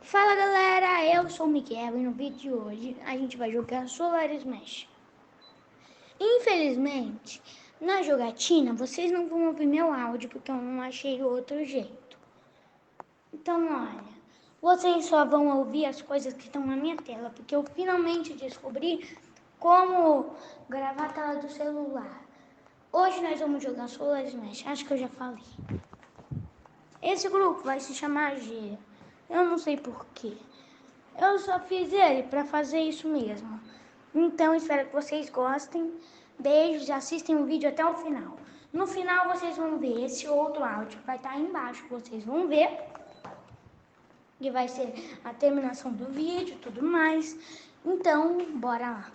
Fala galera, eu sou o Miguel e no vídeo de hoje a gente vai jogar Solar Smash. Infelizmente, na jogatina vocês não vão ouvir meu áudio porque eu não achei outro jeito. Então olha, vocês só vão ouvir as coisas que estão na minha tela porque eu finalmente descobri como gravar a tela do celular. Hoje nós vamos jogar Solar Smash, acho que eu já falei. Esse grupo vai se chamar G, eu não sei porquê. Eu só fiz ele para fazer isso mesmo. Então, espero que vocês gostem. Beijos e assistem o vídeo até o final. No final, vocês vão ver esse outro áudio. Vai estar aí embaixo, vocês vão ver. Que vai ser a terminação do vídeo e tudo mais. Então, bora lá.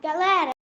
Galera,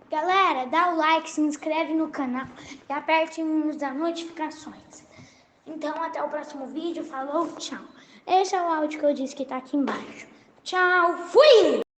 Galera, dá o like, se inscreve no canal e aperte o sininho das notificações. Então, até o próximo vídeo. Falou, tchau. Esse é o áudio que eu disse que tá aqui embaixo. Tchau, fui!